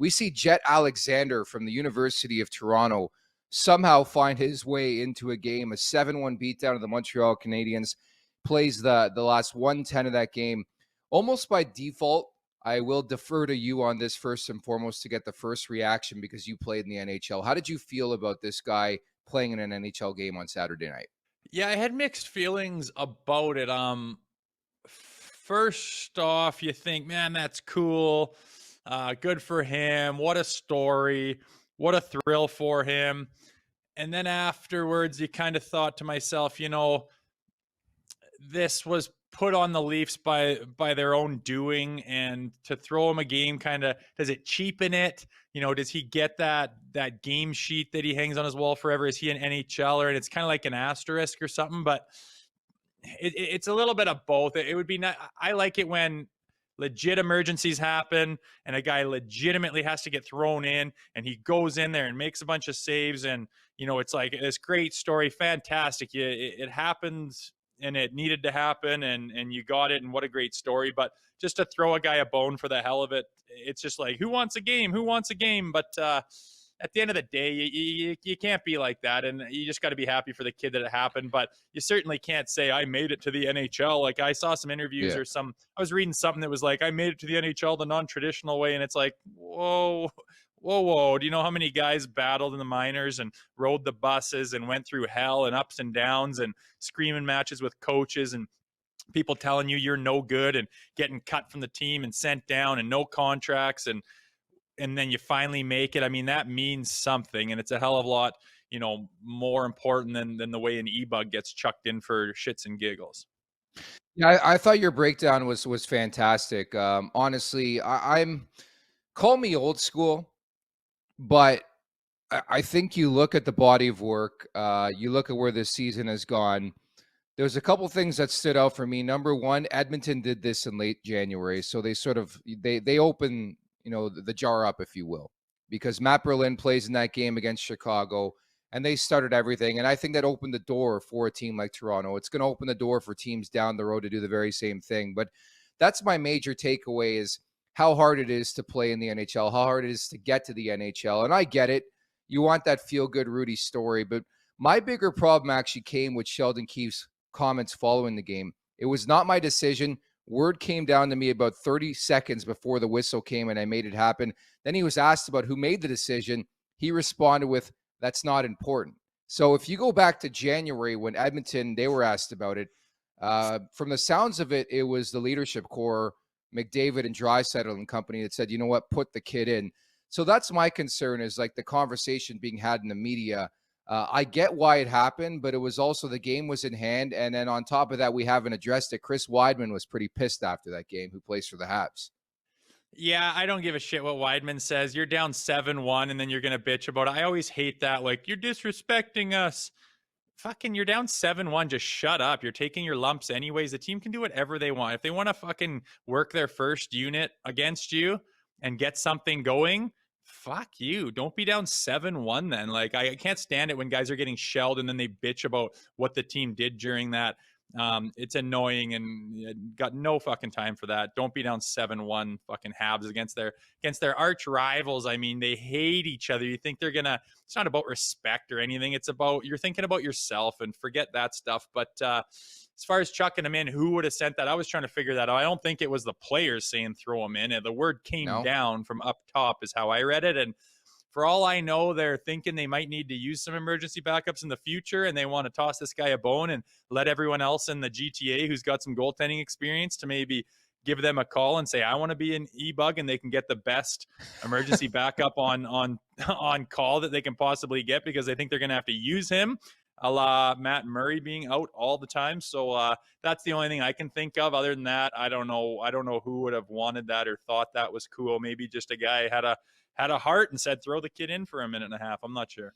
we see Jett Alexander from the University of Toronto somehow find his way into a game, a 7-1 beatdown of the Montreal Canadiens, plays the last 110 of that game. Almost by default, I will defer to you on this first and foremost to get the first reaction because you played in the NHL. How did you feel about this guy playing in an NHL game on Saturday night? Yeah, I had mixed feelings about it. First off, you think, man, that's cool. Good for him. What a story. What a thrill for him. And then afterwards, you kind of thought to myself, this was put on the Leafs by their own doing, and to throw him a game kind of, does it cheapen it? Does he get that game sheet that he hangs on his wall forever? Is he an NHLer? And it's kind of like an asterisk or something, but it's a little bit of both. It would be not, I like it when legit emergencies happen and a guy legitimately has to get thrown in and he goes in there and makes a bunch of saves, and it's like this great story, fantastic. It happened and it needed to happen, and you got it, and what a great story. But just to throw a guy a bone for the hell of it, it's just like, who wants a game? But at the end of the day, you can't be like that, and you just got to be happy for the kid that it happened. But you certainly can't say, I made it to the NHL. Like, I saw some interviews Yeah. I was reading something that was like, I made it to the NHL the non-traditional way, and it's like, whoa. Do you know how many guys battled in the minors and rode the buses and went through hell and ups and downs and screaming matches with coaches and people telling you you're no good and getting cut from the team and sent down and no contracts, and then you finally make it? I mean, that means something, and it's a hell of a lot, more important than the way an EBUG gets chucked in for shits and giggles. Yeah, I thought your breakdown was fantastic. Honestly, I'm call me old school, but I think you look at the body of work, you look at where this season has gone. There's a couple things that stood out for me. Number one, Edmonton did this in late January, so they sort of they open the jar up, if you will, because Matt Berlin plays in that game against Chicago, and they started everything. And I think that opened the door for a team like Toronto. It's going to open the door for teams down the road to do the very same thing. But that's my major takeaway: is how hard it is to play in the NHL, how hard it is to get to the NHL. And I get it. You want that feel-good Rudy story, but my bigger problem actually came with Sheldon Keefe's comments following the game. It was not my decision. Word came down to me about 30 seconds before the whistle came and I made it happen. Then he was asked about who made the decision. He responded with, that's not important. So if you go back to January when Edmonton, they were asked about it, from the sounds of it, it was the leadership core, McDavid and Draisaitl and company, that said, you know what, put the kid in. So that's my concern, is like the conversation being had in the media. I get why it happened, but it was also the game was in hand. And then on top of that, we haven't addressed it. Chris Weidman was pretty pissed after that game, who plays for the Habs. Yeah, I don't give a shit what Weidman says. You're down 7-1 and then you're going to bitch about it. I always hate that. Like, you're disrespecting us. Fucking, you're down 7-1. Just shut up. You're taking your lumps anyways. The team can do whatever they want. If they want to fucking work their first unit against you and get something going, fuck you. Don't be down 7-1 then. Like, I can't stand it when guys are getting shelled and then they bitch about what the team did during that. It's annoying, and got no fucking time for that. Don't be down 7-1 fucking Habs against their arch rivals. I mean, they hate each other. You think they're gonna, it's not about respect or anything. It's about, you're thinking about yourself, and forget that stuff. But as far as chucking them in, who would have sent that? I was trying to figure that out. I don't think it was the players saying throw them in. The word came No? down from up top is how I read it. And for all I know, they're thinking they might need to use some emergency backups in the future, and they want to toss this guy a bone and let everyone else in the GTA who's got some goaltending experience to maybe give them a call and say, I want to be an EBUG, and they can get the best emergency backup on call that they can possibly get, because they think they're going to have to use him, a la Matt Murray being out all the time. So that's the only thing I can think of. Other than that, I don't know who would have wanted that or thought that was cool. Maybe just a guy had a heart and said, throw the kid in for a minute and a half. I'm not sure.